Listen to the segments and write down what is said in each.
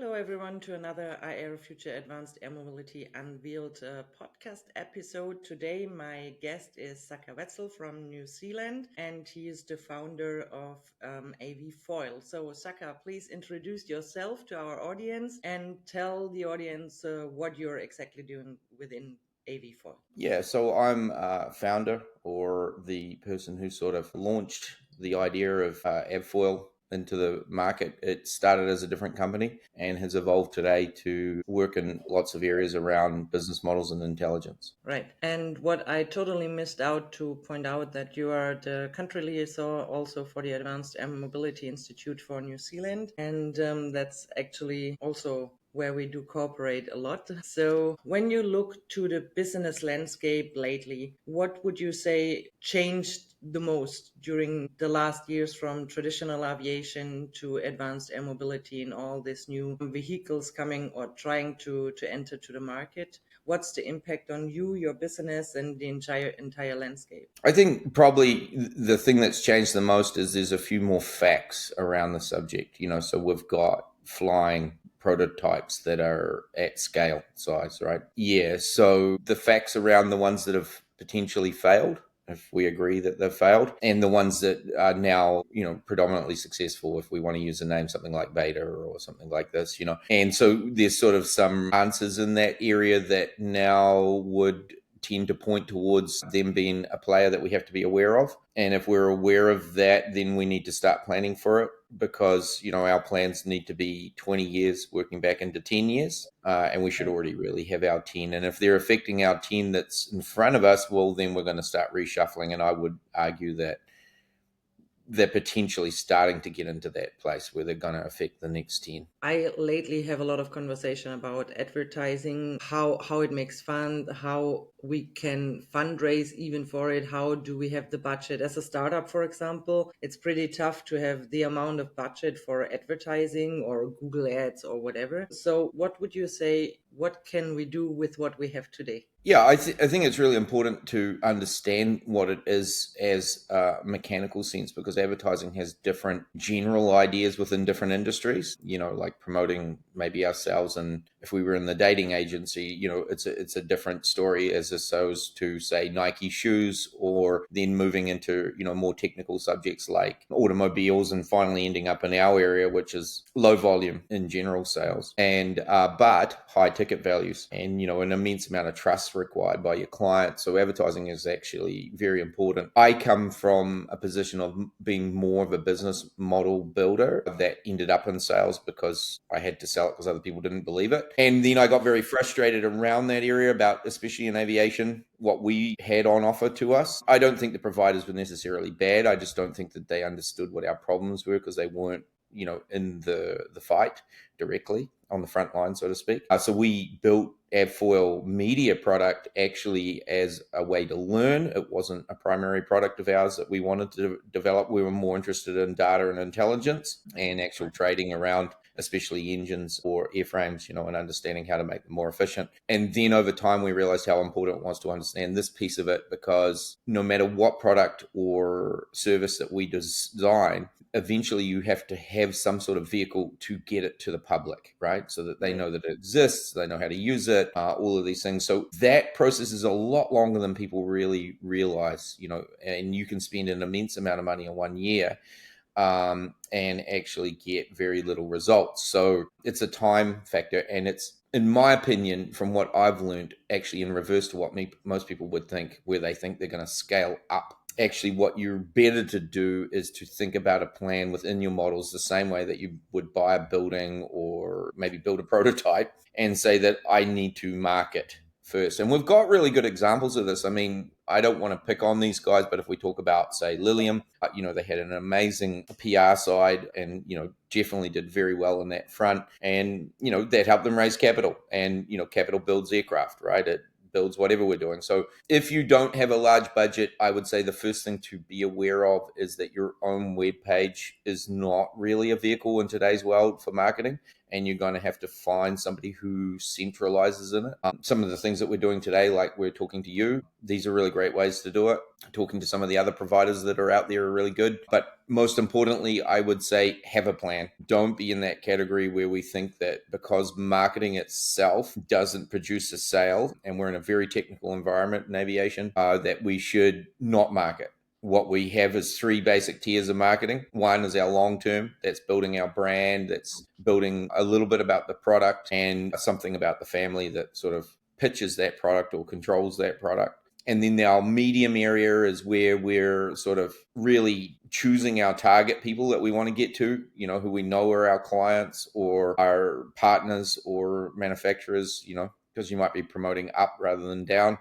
Hello, everyone, to another Air Future Advanced Air Mobility Unveiled podcast episode. Today, my guest is Sacha Wetzel from New Zealand, and he is the founder of AVfoil. So, Sacha, please introduce yourself to our audience and tell the audience what you're exactly doing within AVfoil. Yeah, so I'm founder or the person who sort of launched the idea of AVfoil into the market. It started as a different company and has evolved today to work in lots of areas around business models and intelligence. Right. And what I totally missed out to point out that you are the country liaison also for the Advanced Air Mobility Institute for New Zealand. And that's actually also where we do cooperate a lot. So when you look to the business landscape lately, what would you say changed the most during the last years from traditional aviation to advanced air mobility and all these new vehicles coming or trying to enter to the market? What's the impact on you, your business, and the entire landscape? I think probably the thing that's changed the most is there's a few more facts around the subject. So we've got flying prototypes that are at scale size, right? Yeah. So the facts around the ones that have potentially failed, if we agree that they've failed, and the ones that are now, predominantly successful, if we want to use a name, something like Beta or something like this, And so there's sort of some answers in that area that now would tend to point towards them being a player that we have to be aware of. And if we're aware of that, then we need to start planning for it because, our plans need to be 20 years working back into 10 years. And we should already really have our 10. And if they're affecting our 10 that's in front of us, well, then we're going to start reshuffling. And I would argue that they're potentially starting to get into that place where they're going to affect the next 10. I lately have a lot of conversation about advertising, how it makes fun, how we can fundraise even for it, how do we have the budget. As a startup, for example, it's pretty tough to have the amount of budget for advertising or Google Ads or whatever. So what would you say, what can we do with what we have today? Yeah, I think it's really important to understand what it is as a mechanical sense because advertising has different general ideas within different industries, like promoting maybe ourselves. And if we were in the dating agency, it's a different story as opposed to, say, Nike shoes, or then moving into, more technical subjects like automobiles and finally ending up in our area, which is low volume in general sales and but high ticket values and, an immense amount of trust required by your client. So advertising is actually very important. I come from a position of being more of a business model builder that ended up in sales because I had to sell it because other people didn't believe it. And then I got very frustrated around that area about, especially in aviation, what we had on offer to us. I don't think the providers were necessarily bad. I just don't think that they understood what our problems were because they weren't, in the fight directly on the front line, so to speak. So we built AVfoil media product actually as a way to learn. It wasn't a primary product of ours that we wanted to develop. We were more interested in data and intelligence and actual trading around, especially engines or airframes, and understanding how to make them more efficient. And then over time, we realized how important it was to understand this piece of it because no matter what product or service that we design, eventually you have to have some sort of vehicle to get it to the public, right? So that they know that it exists, they know how to use it, all of these things. So that process is a lot longer than people really realize, and you can spend an immense amount of money in 1 year and actually get very little results. So it's a time factor, and it's, in my opinion, from what I've learned, actually in reverse to what most people would think, where they think they're going to scale up. Actually, what you're better to do is to think about a plan within your models the same way that you would buy a building or maybe build a prototype and say that I need to market first. And we've got really good examples of this. I mean, I don't want to pick on these guys, but if we talk about, say, Lilium, they had an amazing PR side and, definitely did very well in that front. And, that helped them raise capital. And, capital builds aircraft, right? It builds whatever we're doing. So if you don't have a large budget, I would say the first thing to be aware of is that your own web page is not really a vehicle in today's world for marketing. and you're going to have to find somebody who centralizes in it. Some of the things that we're doing today, like we're talking to you, these are really great ways to do it. Talking to some of the other providers that are out there are really good. But most importantly, I would say have a plan. Don't be in that category where we think that because marketing itself doesn't produce a sale, and we're in a very technical environment in aviation, that we should not market. What we have is three basic tiers of marketing. One is our long term, that's building our brand, that's building a little bit about the product and something about the family that sort of pitches that product or controls that product. And then our medium area is where we're sort of really choosing our target people that we want to get to, who we know are our clients or our partners or manufacturers, because you might be promoting up rather than down.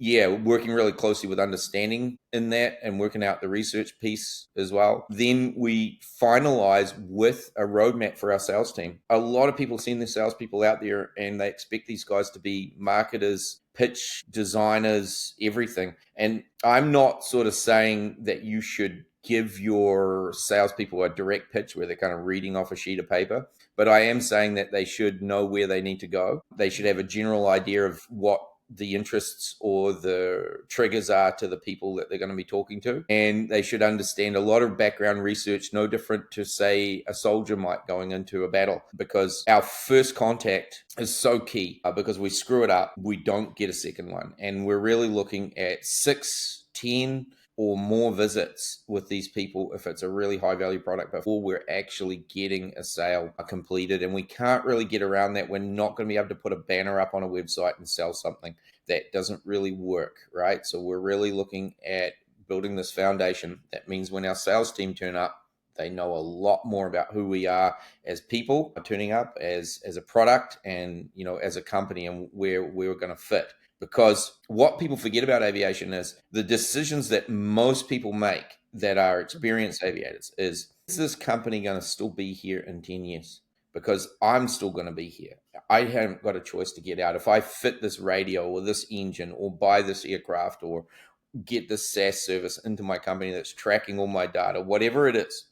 Working really closely with understanding in that and working out the research piece as well. Then we finalize with a roadmap for our sales team. A lot of people send their salespeople out there and they expect these guys to be marketers, pitch designers, everything. And I'm not sort of saying that you should give your salespeople a direct pitch where they're kind of reading off a sheet of paper. But I am saying that they should know where they need to go. They should have a general idea of what the interests or the triggers are to the people that they're going to be talking to. And they should understand a lot of background research, no different to, say, a soldier might going into a battle, because our first contact is so key. Because we screw it up, we don't get a second one. And we're really looking at 6, 10, or more visits with these people if it's a really high value product before we're actually getting a sale completed. And we can't really get around that. We're not going to be able to put a banner up on a website and sell something. That doesn't really work, right? So we're really looking at building this foundation. That means when our sales team turn up, they know a lot more about who we are as people, turning up as a product, and as a company, and where we're going to fit. Because what people forget about aviation is the decisions that most people make that are experienced aviators is this company going to still be here in 10 years? Because I'm still going to be here. I haven't got a choice to get out. If I fit this radio or this engine or buy this aircraft or get this SaaS service into my company that's tracking all my data, whatever it is,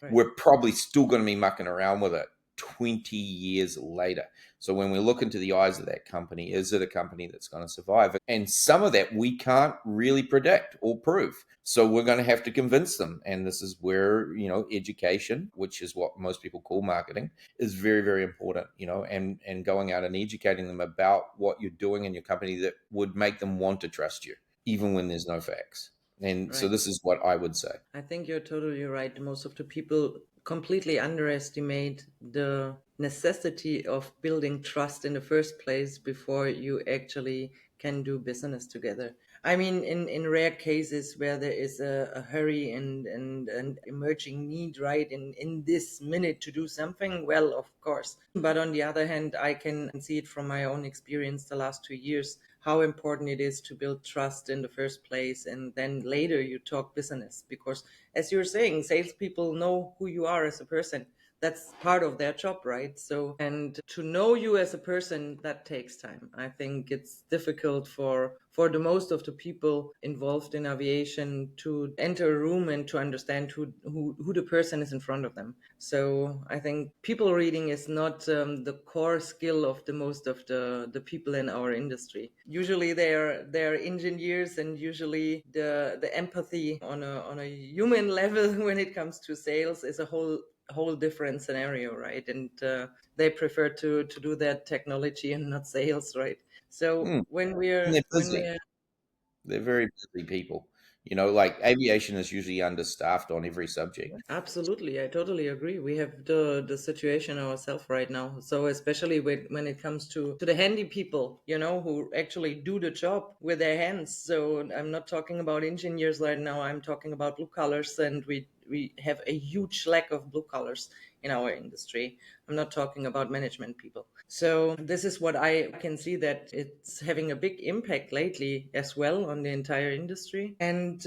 Right. we're probably still going to be mucking around with it 20 years later. So when we look into the eyes of that company, is it a company that's going to survive? And some of that we can't really predict or prove. So we're going to have to convince them. And this is where, education, which is what most people call marketing, is very, very important, and going out and educating them about what you're doing in your company that would make them want to trust you, even when there's no facts. And so Right. this is what I would say. I think you're totally right. Most of the people completely underestimate the necessity of building trust in the first place before you actually can do business together. I mean, in rare cases where there is a hurry and an emerging need right in this minute to do something, well, of course. But on the other hand, I can see it from my own experience the last 2 years how important it is to build trust in the first place, and then later you talk business, because as you're saying, salespeople know who you are as a person. That's part of their job, right? So, and to know you as a person, that takes time. I think it's difficult for the most of the people involved in aviation to enter a room and to understand who the person is in front of them. So I think people reading is not the core skill of the most of the people in our industry. Usually they're engineers, and usually the empathy on a human level when it comes to sales is a whole different scenario, right? And they prefer to do that technology and not sales, right? So Mm. And they're when busy. we're They're very busy people. Like aviation is usually understaffed on every subject. Absolutely, I totally agree. We have the situation ourselves right now. So especially when it comes to the handy people, who actually do the job with their hands. So I'm not talking about engineers right now. I'm talking about blue collars, and we have a huge lack of blue collars in our industry. I'm not talking about management people. So this is what I can see, that it's having a big impact lately as well on the entire industry. And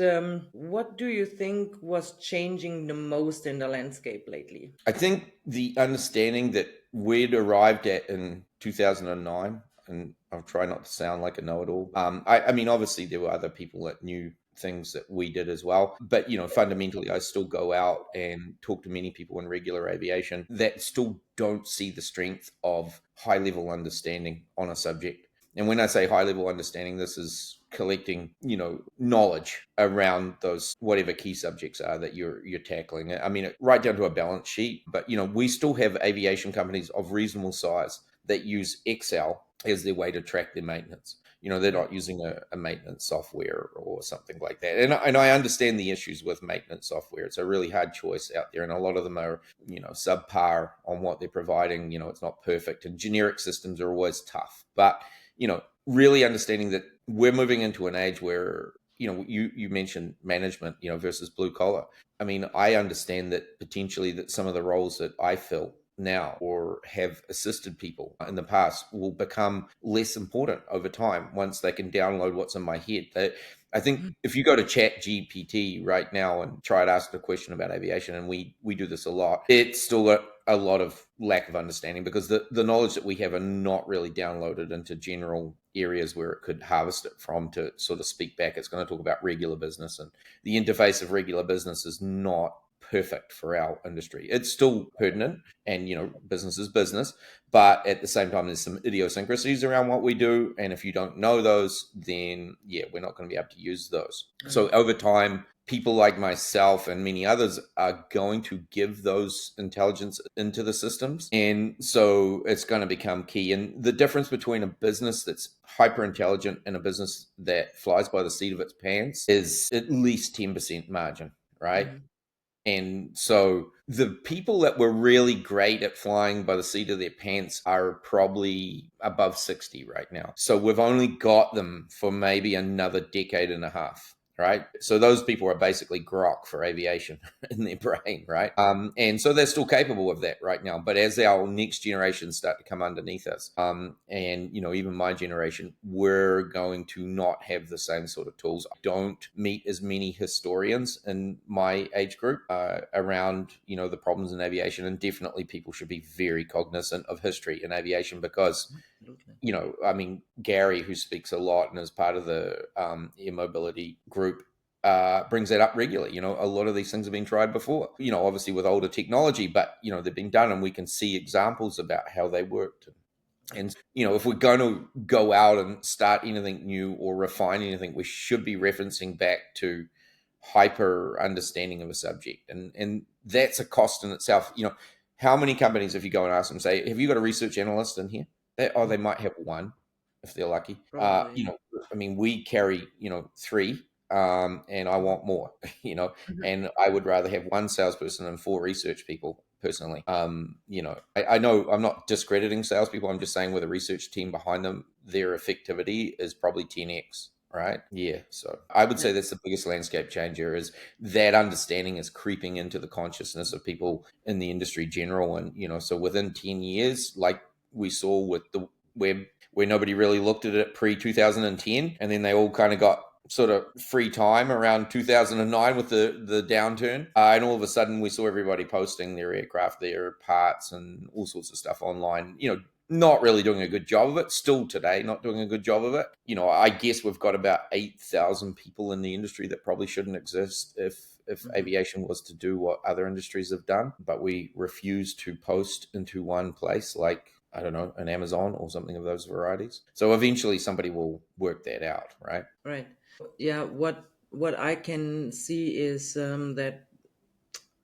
what do you think was changing the most in the landscape lately? I think the understanding that we'd arrived at in 2009, and I'll try not to sound like a know-it-all. I mean, obviously there were other people that knew things that we did as well. But, fundamentally, I still go out and talk to many people in regular aviation that still don't see the strength of high level understanding on a subject. And when I say high level understanding, this is collecting, knowledge around those whatever key subjects are that you're tackling. I mean, right down to a balance sheet. But we still have aviation companies of reasonable size that use Excel as their way to track their maintenance. They're Right. not using a maintenance software or something like that. And I understand the issues with maintenance software. It's a really hard choice out there, and a lot of them are, subpar on what they're providing. It's not perfect, and generic systems are always tough. But really understanding that we're moving into an age where, you mentioned management, versus blue collar. I mean, I understand that potentially that some of the roles that I fill now or have assisted people in the past will become less important over time once they can download what's in my head. I think if you go to Chat GPT right now and try to ask a question about aviation, and we do this a lot, it's still got a lot of lack of understanding because the knowledge that we have are not really downloaded into general areas where it could harvest it from to sort of speak back. It's going to talk about regular business, and the interface of regular business is not perfect for our industry. It's still pertinent, and business is business, but at the same time there's some idiosyncrasies around what we do, and if you don't know those, then we're not going to be able to use those. So over time, people like myself and many others are going to give those intelligence into the systems, and so it's going to become key. And the difference between a business that's hyper intelligent and a business that flies by the seat of its pants is at least 10% margin, right? And so the people that were really great at flying by the seat of their pants are probably above 60 right now. So we've only got them for maybe another decade and a half. Right. So those people are basically grok for aviation in their brain. Right. And so they're still capable of that right now. But as our next generation start to come underneath us, and, even my generation, we're going to not have the same sort of tools. I don't meet as many historians in my age group around, the problems in aviation. And definitely people should be very cognizant of history in aviation because Absolutely. I mean, Gary, who speaks a lot and is part of the air mobility group, brings that up regularly. A lot of these things have been tried before, obviously with older technology, but, they've been done and we can see examples about how they worked. And, if we're going to go out and start anything new or refine anything, we should be referencing back to hyper understanding of a subject. And that's a cost in itself. How many companies, if you go and ask them, say, have you got a research analyst in here? They might have one if they're lucky. Probably. I mean, we carry, three, and I want more, Mhm. and I would rather have one salesperson and four research people personally. I know I'm not discrediting salespeople. I'm just saying with a research team behind them, their effectivity is probably 10x. Right. Yeah. So I would say Yeah. that's the biggest landscape changer is that understanding is creeping into the consciousness of people in the industry general. And, so within 10 years, like we saw with the web, where nobody really looked at it pre 2010, and then they all kind of got sort of free time around 2009 with the downturn, and all of a sudden we saw everybody posting their aircraft, their parts, and all sorts of stuff online. Not really doing a good job of it. Still today, not doing a good job of it. I guess we've got about 8,000 people in the industry that probably shouldn't exist if Mhm. aviation was to do what other industries have done, but we refuse to post into one place like, I don't know, an Amazon or something of those varieties. So eventually somebody will work that out, right? Right. Yeah. What I can see is that,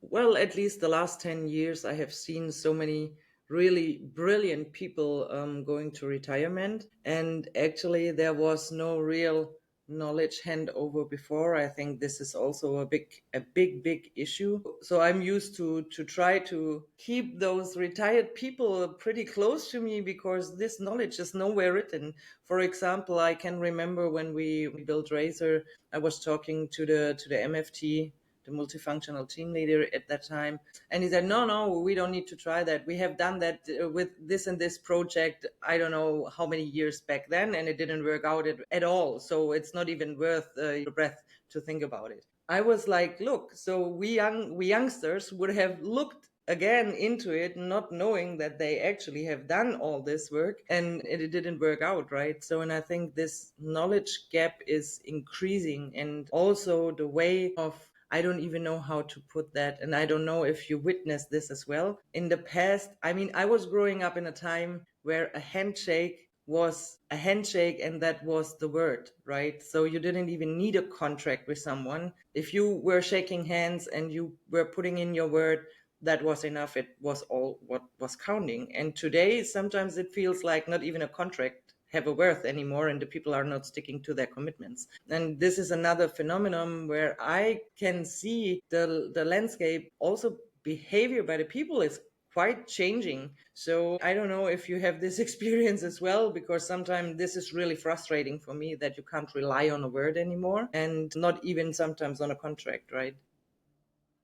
well, at least the last 10 years, I have seen so many really brilliant people going to retirement. And actually, there was no real knowledge handover before. I think this is also a big issue. So I'm used to try to keep those retired people pretty close to me because this knowledge is nowhere written. For example, I can remember when we built Razer, I was talking to the MFT, the multifunctional team leader at that time, and he said, no, we don't need to try that. We have done that with this and this project, I don't know how many years back then, and it didn't work out at all, so it's not even worth your breath to think about it. I was like, look, so we youngsters would have looked again into it, not knowing that they actually have done all this work and it didn't work out, right? So, and I think this knowledge gap is increasing, and also the way of, I don't even know how to put that. And I don't know if you witnessed this as well. In the past, I mean, I was growing up in a time where a handshake was a handshake and that was the word, right? So you didn't even need a contract with someone. If you were shaking hands and you were putting in your word, that was enough. It was all what was counting. And today, sometimes it feels like not even a contract have a worth anymore, and the people are not sticking to their commitments. And this is another phenomenon where I can see the landscape, also behavior by the people is quite changing. So I don't know if you have this experience as well, because sometimes this is really frustrating for me that you can't rely on a word anymore, and not even sometimes on a contract, right?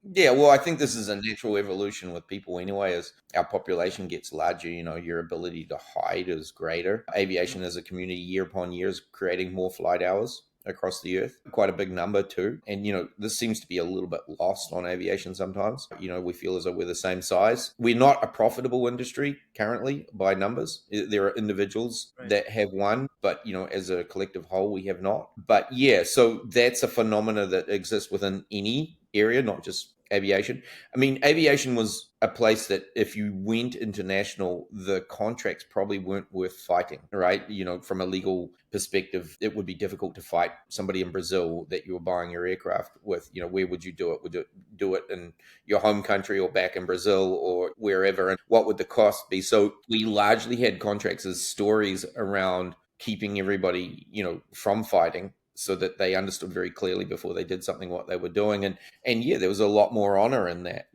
Yeah, well, I think this is a natural evolution with people anyway. As our population gets larger, your ability to hide is greater. Aviation as a community, year upon year, is creating more flight hours across the earth. Quite a big number, too. And, this seems to be a little bit lost on aviation sometimes. We feel as though we're the same size. We're not a profitable industry currently by numbers. There are individuals Right. that have won, but, as a collective whole, we have not. But yeah, so that's a phenomena that exists within any area, not just aviation. I mean, aviation was a place that if you went international, the contracts probably weren't worth fighting, right? From a legal perspective, it would be difficult to fight somebody in Brazil that you were buying your aircraft with. Where would you do it? Would you do it in your home country or back in Brazil or wherever? And what would the cost be? So we largely had contracts as stories around keeping everybody, from fighting so that they understood very clearly before they did something what they were doing. And yeah, there was a lot more honor in that.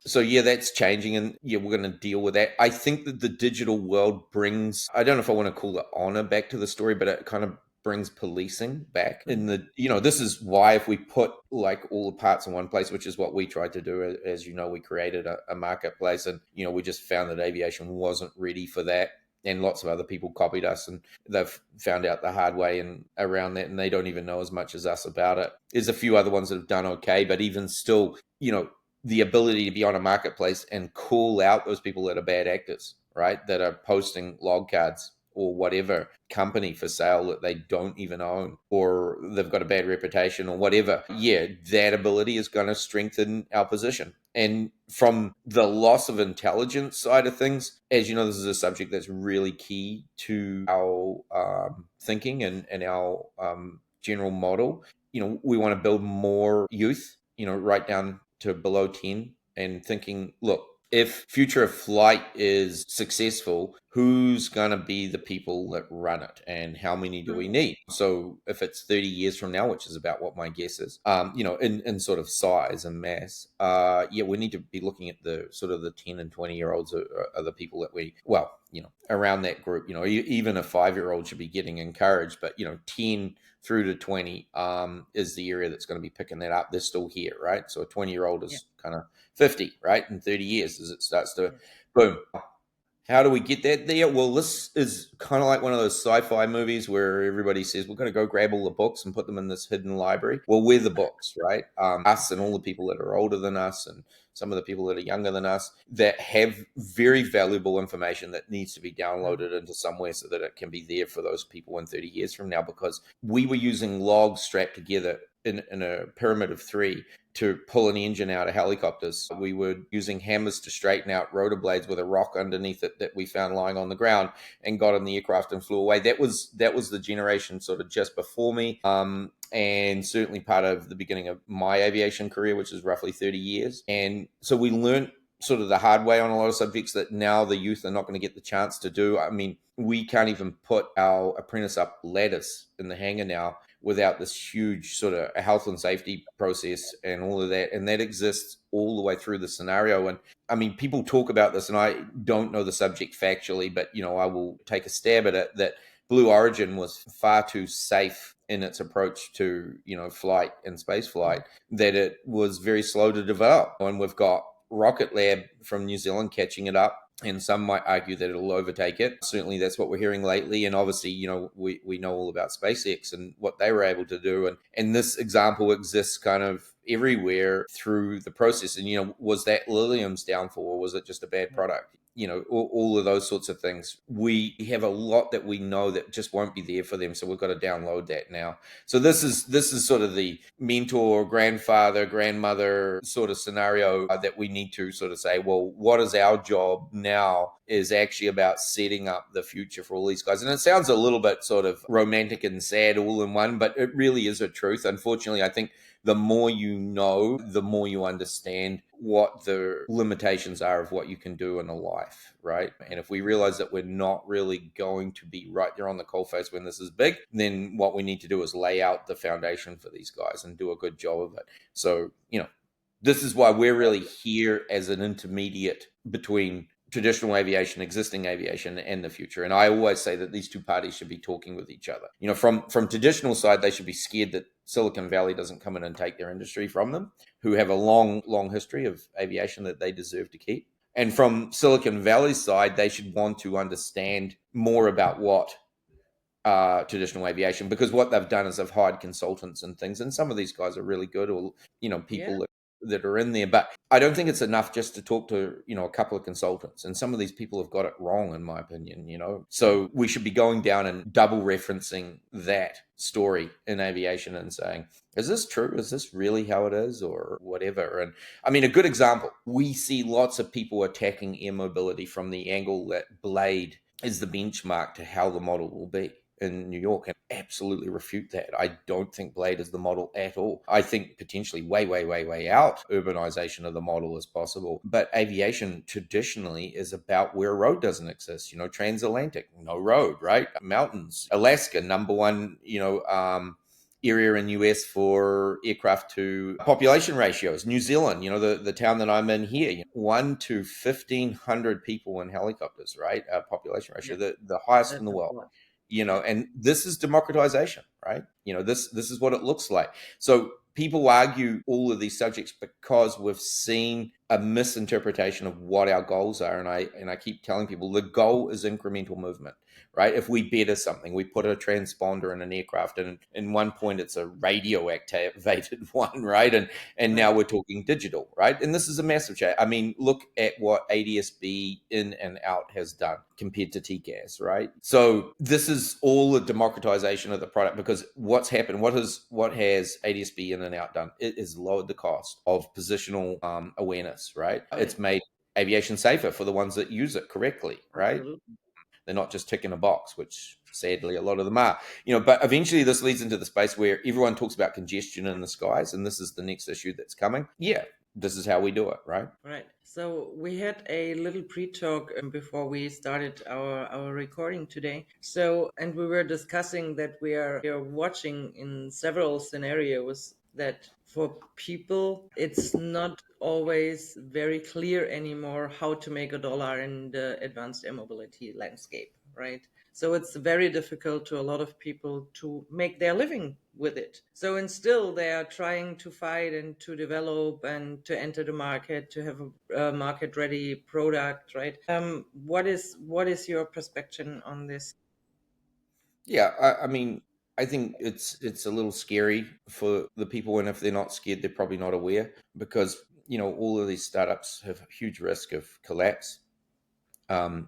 So yeah, that's changing, and yeah, we're going to deal with that. I think that the digital world brings, I don't know if I want to call it honor back to the story, but it kind of brings policing back in this is why if we put like all the parts in one place, which is what we tried to do, as we created a marketplace, and we just found that aviation wasn't ready for that, and lots of other people copied us, and they've found out the hard way and around that, and they don't even know as much as us about it. There's a few other ones that have done okay, but even still, the ability to be on a marketplace and call out those people that are bad actors, right? That are posting log cards or whatever company for sale that they don't even own, or they've got a bad reputation or whatever. Yeah, that ability is going to strengthen our position. And from the loss of intelligence side of things, as you know, this is a subject that's really key to our thinking and our general model. We want to build more youth, right down to below 10, and thinking, look, if future of flight is successful, who's going to be the people that run it, and how many do we need? So if it's 30 years from now, which is about what my guess is, in sort of size and mass, yeah, we need to be looking at the sort of the 10 and 20-year-olds are the people that around that group. Even a 5-year-old should be getting encouraged, but 10 through to 20 is the area that's going to be picking that up. They're still here, right? So a 20-year-old Yeah. is kind of 50, right? In 30 years as it starts to Yes. boom. How do we get that there? Well, this is kind of like one of those sci-fi movies where everybody says we're going to go grab all the books and put them in this hidden library. Well, we're the books, right? Us and all the people that are older than us, and some of the people that are younger than us, that have very valuable information that needs to be downloaded into somewhere so that it can be there for those people in 30 years from now. Because we were using logs strapped together in a pyramid of 3 to pull an engine out of helicopters. We were using hammers to straighten out rotor blades with a rock underneath it that we found lying on the ground, and got in the aircraft and flew away. That was the generation sort of just before me, and certainly part of the beginning of my aviation career, which is roughly 30 years. And so we learned sort of the hard way on a lot of subjects that now the youth are not going to get the chance to do. I mean, we can't even put our apprentice up ladders in the hangar now without this huge sort of health and safety process and all of that. And that exists all the way through the scenario. And I mean, people talk about this, and I don't know the subject factually, but, I will take a stab at it, that Blue Origin was far too safe in its approach to, flight and space flight, that it was very slow to develop. And we've got Rocket Lab from New Zealand catching it up, and some might argue that it'll overtake it. Certainly that's what we're hearing lately. And obviously, we know all about SpaceX and what they were able to do. And this example exists kind of everywhere through the process. And, was that Lilium's downfall, or was it just a bad Yeah. product? All of those sorts of things. We have a lot that we know that just won't be there for them. So we've got to download that now. So this is sort of the mentor, grandfather, grandmother sort of scenario that we need to sort of say, well, what is our job now is actually about setting up the future for all these guys. And it sounds a little bit sort of romantic and sad all in one, but it really is a truth. Unfortunately, I think the more you know, the more you understand what the limitations are of what you can do in a life, right? And if we realize that we're not really going to be right there on the coalface when this is big, then what we need to do is lay out the foundation for these guys and do a good job of it. So, this is why we're really here as an intermediate between traditional aviation, existing aviation, and the future. And I always say that these two parties should be talking with each other. From traditional side, they should be scared that Silicon Valley doesn't come in and take their industry from them, who have a long, long history of aviation that they deserve to keep. And from Silicon Valley's side, they should want to understand more about what traditional aviation, because what they've done is they've hired consultants and things, and some of these guys are really good, or Yeah. people that are in there. But I don't think it's enough just to talk to a couple of consultants, and some of these people have got it wrong, in my opinion. So we should be going down and double referencing that story in aviation and saying, is this true? Is this really how it is, or whatever? And I mean, a good example, we see lots of people attacking air mobility from the angle that Blade is the benchmark to how the model will be in New York, and absolutely refute that. I don't think Blade is the model at all. I think potentially way, way, way, way out urbanization of the model is possible. But aviation traditionally is about where road doesn't exist. Transatlantic, no road, right? Mountains, Alaska, number one, area in US for aircraft to population ratios. New Zealand, the town that I'm in here, 1 to 1,500 people in helicopters, right? Population ratio, Yeah. the highest in That's the a world. lot. And this is democratization, right? This is what it looks like. So people argue all of these subjects because we've seen a misinterpretation of what our goals are. And I keep telling people the goal is incremental movement, right? If we better something, we put a transponder in an aircraft, and in one point it's a radio activated one, right? And now Right. we're talking digital, right? And this is a massive change. I mean, look at what ADSB in and out has done compared to TCAS, right? So this is all the democratization of the product, because what's happened, what has ADSB in and out done? It has lowered the cost of positional awareness, right? Right. It's made aviation safer for the ones that use it correctly, right? Absolutely. They're not just ticking a box, which sadly a lot of them are. But eventually this leads into the space where everyone talks about congestion in the skies, and this is the next issue that's coming. Yeah, this is how we do it, right? Right. So we had a little pre-talk before we started our recording today. So, and we were discussing that we are watching in several scenarios that for people it's not always very clear anymore how to make a dollar in the advanced air mobility landscape, right? So it's very difficult to a lot of people to make their living with it. So and still they are trying to fight and to develop and to enter the market, to have a market ready product, right? What is your perspective on this? Yeah, I mean, I think it's a little scary for the people, and if they're not scared, they're probably not aware, because all of these startups have a huge risk of collapse.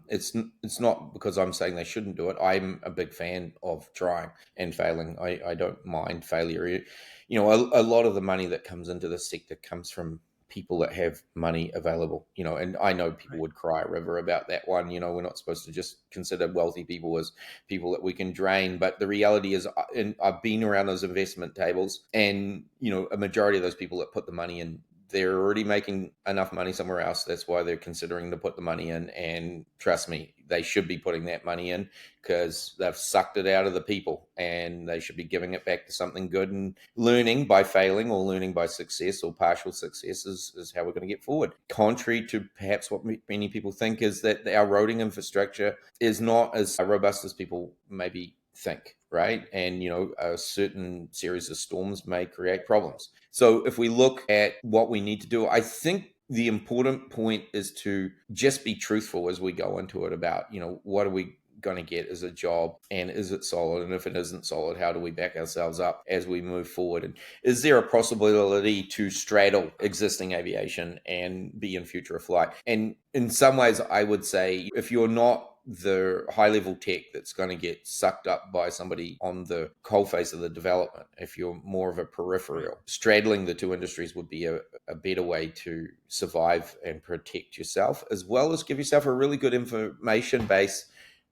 It's not because I'm saying they shouldn't do it. I'm a big fan of trying and failing. I don't mind failure. A lot of the money that comes into this sector comes from people that have money available. And I know people Right. would cry a river about that one. We're not supposed to just consider wealthy people as people that we can drain. But the reality is, and I've been around those investment tables, and a majority of those people that put the money in, they're already making enough money somewhere else. That's why they're considering to put the money in. And trust me, they should be putting that money in, because they've sucked it out of the people, and they should be giving it back to something good, and learning by failing, or learning by success or partial success is how we're going to get forward. Contrary to perhaps what many people think, is that our roading infrastructure is not as robust as people maybe think, right? And a certain series of storms may create problems. So if we look at what we need to do, I think the important point is to just be truthful as we go into it about what are we going to get is a job, and is it solid? And if it isn't solid, how do we back ourselves up as we move forward? And is there a possibility to straddle existing aviation and be in future of flight? And in some ways, I would say if you're not the high level tech that's going to get sucked up by somebody on the coalface of the development, if you're more of a peripheral, straddling the two industries would be a better way to survive and protect yourself, as well as give yourself a really good information base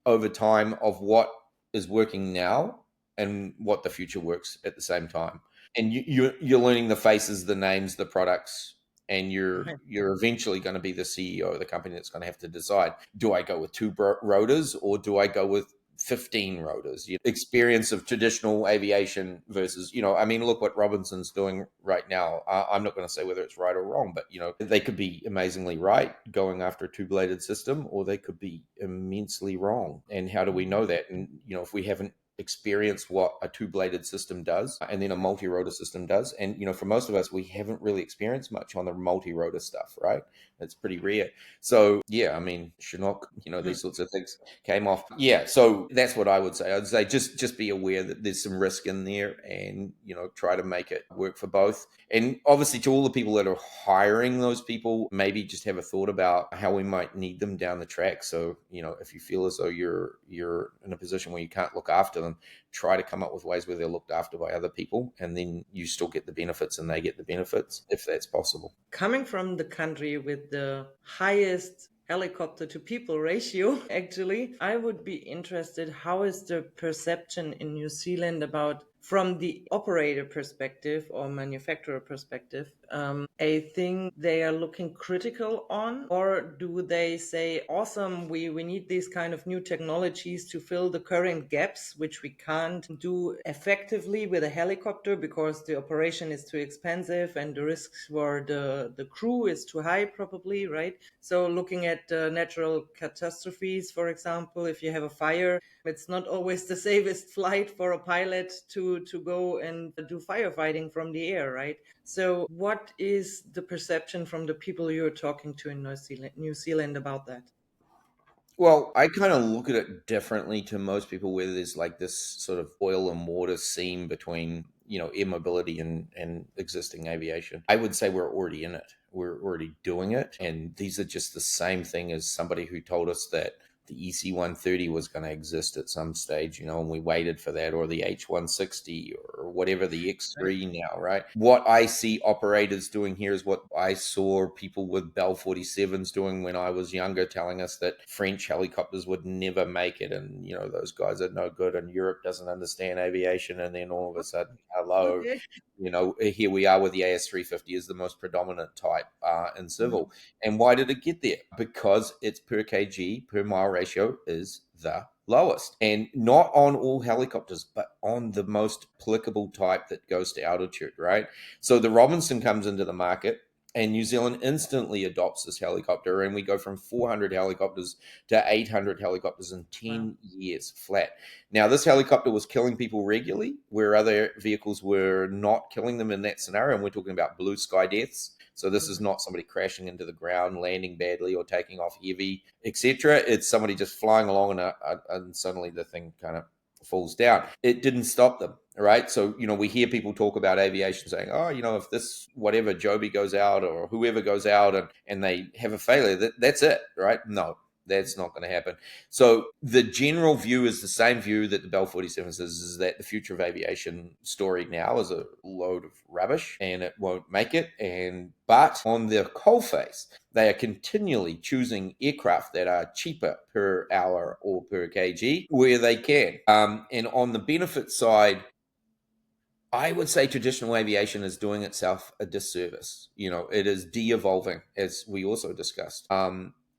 over time of what is working now and what the future works at the same time. And you're learning the faces, the names, the products, and you're eventually going to be the CEO of the company that's going to have to decide: do I go with two rotors or do I go with 15 rotors? Experience of traditional aviation versus, I mean, look what Robinson's doing right now. I'm not going to say whether it's right or wrong, but they could be amazingly right going after a two-bladed system, or they could be immensely wrong. And how do we know that? And if we haven't experience what a two-bladed system does and then a multi-rotor system does, and for most of us, we haven't really experienced much on the multi-rotor stuff, right? It's pretty rare. So yeah, I mean, Chinook, these sorts of things came off. Yeah, so that's what I would say. I'd say just be aware that there's some risk in there, and try to make it work for both. And obviously, to all the people that are hiring those people, maybe just have a thought about how we might need them down the track. So if you feel as though you're in a position where you can't look after them, try to come up with ways where they're looked after by other people, and then you still get the benefits and they get the benefits, if that's possible. Coming from the country with the highest helicopter to people ratio, actually, I would be interested, how is the perception in New Zealand about, from the operator perspective or manufacturer perspective, a thing they are looking critical on? Or do they say, awesome, we need these kind of new technologies to fill the current gaps, which we can't do effectively with a helicopter because the operation is too expensive and the risks for the crew is too high, probably, right? So looking at natural catastrophes, for example, if you have a fire, it's not always the safest flight for a pilot to go and do firefighting from the air, right? So what is the perception from the people you're talking to in New Zealand about that? Well, I kind of look at it differently to most people, where there's like this sort of oil and water seam between, air mobility and existing aviation. I would say we're already in it. We're already doing it. And these are just the same thing as somebody who told us that the EC-130 was going to exist at some stage, and we waited for that, or the H-160 or whatever, the X-3 now, right? What I see operators doing here is what I saw people with Bell 47s doing when I was younger, telling us that French helicopters would never make it, and those guys are no good, and Europe doesn't understand aviation, and then all of a sudden, hello, Okay. here we are with the AS350 as the most predominant type in civil. Mhm. And why did it get there? Because its per kg per mile ratio is the lowest, and not on all helicopters, but on the most applicable type that goes to altitude, right? So the Robinson comes into the market, and New Zealand instantly adopts this helicopter, and we go from 400 helicopters to 800 helicopters in Wow. 10 years flat. Now, this helicopter was killing people regularly, where other vehicles were not killing them in that scenario. And we're talking about blue sky deaths. So this is not somebody crashing into the ground, landing badly, or taking off heavy, etc. It's somebody just flying along, and suddenly the thing kind of falls down. It didn't stop them, right? So, we hear people talk about aviation saying, oh, if this, whatever, Joby goes out or whoever goes out and they have a failure, that's it, right? No, that's not going to happen. So the general view is the same view that the Bell 47 says, is that the future of aviation story now is a load of rubbish and it won't make it. But on their coalface, they are continually choosing aircraft that are cheaper per hour or per kg where they can. And on the benefit side, I would say traditional aviation is doing itself a disservice. It is de-evolving, as we also discussed.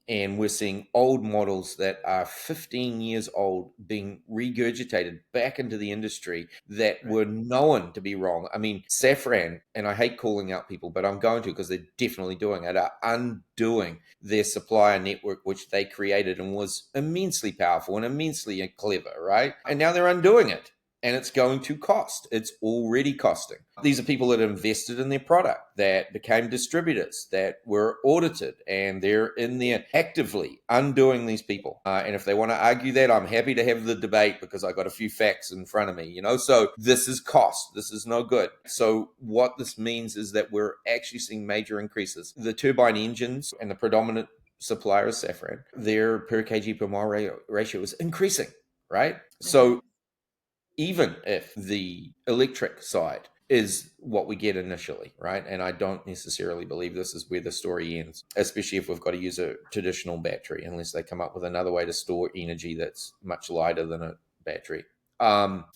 And we're seeing old models that are 15 years old being regurgitated back into the industry that Right. were known to be wrong. I mean, Safran, and I hate calling out people, but I'm going to, because they're definitely doing it, are undoing their supplier network, which they created and was immensely powerful and immensely clever, right? And now they're undoing it. and it's going to cost. It's already costing. These are people that invested in their product, that became distributors, that were audited, and they're in there actively undoing these people. And if they want to argue that, I'm happy to have the debate because I got a few facts in front of me, So this is cost. This is no good. So what this means is that we're actually seeing major increases. The turbine engines and the predominant supplier is Safran, their per kg per mile ratio is increasing, right? Okay. So even if the electric side is what we get initially, right? And I don't necessarily believe this is where the story ends, especially if we've got to use a traditional battery, unless they come up with another way to store energy that's much lighter than a battery.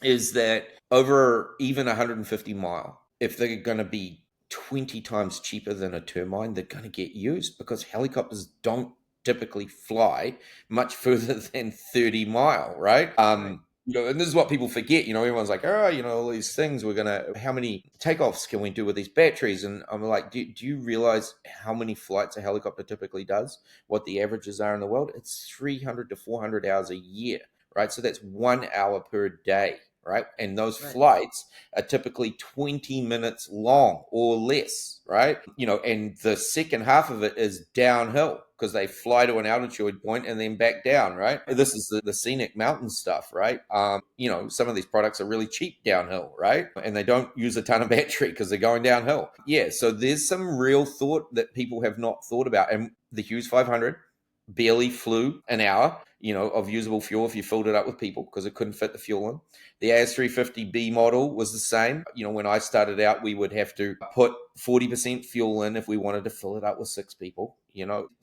Is that over even 150 mile, if they're going to be 20 times cheaper than a turbine, they're going to get used because helicopters don't typically fly much further than 30 mile, right? Right. And this is what people forget. Everyone's like, oh, all these things. How many takeoffs can we do with these batteries? And I'm like, do you realize how many flights a helicopter typically does? What the averages are in the world? It's 300 to 400 hours a year, right? So that's 1 hour per day, right? And those Right. flights are typically 20 minutes long or less, right? And the second half of it is downhill because they fly to an altitude point and then back down, right? This is the scenic mountain stuff, right? Some of these products are really cheap downhill, right? And they don't use a ton of battery because they're going downhill. Yeah, so there's some real thought that people have not thought about. And the Hughes 500 barely flew an hour, of usable fuel if you filled it up with people because it couldn't fit the fuel in. The AS350B model was the same. When I started out, we would have to put 40% fuel in if we wanted to fill it up with 6 people.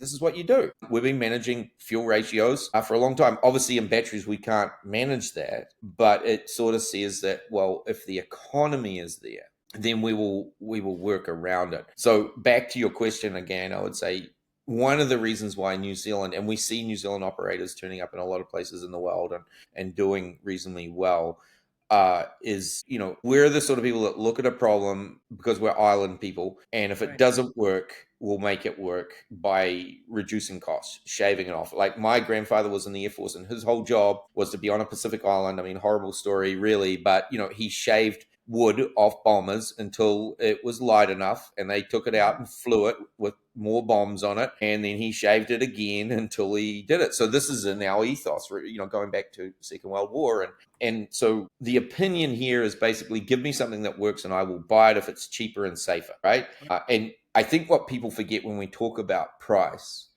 This is what you do. We've been managing fuel ratios for a long time. Obviously, in batteries, we can't manage that, but it sort of says that, well, if the economy is there, then we will work around it. So back to your question again, I would say one of the reasons why New Zealand, and we see New Zealand operators turning up in a lot of places in the world and doing reasonably well, is, we're the sort of people that look at a problem because we're island people. And if it Right. doesn't work, we'll make it work by reducing costs, shaving it off. Like my grandfather was in the Air Force and his whole job was to be on a Pacific island. I mean, horrible story, really. But, he shaved wood off bombers until it was light enough and they took it out and flew it with more bombs on it, and then he shaved it again until he did it. So this is in our ethos, going back to Second World War. And so the opinion here is basically give me something that works and I will buy it if it's cheaper and safer, right? And I think what people forget when we talk about price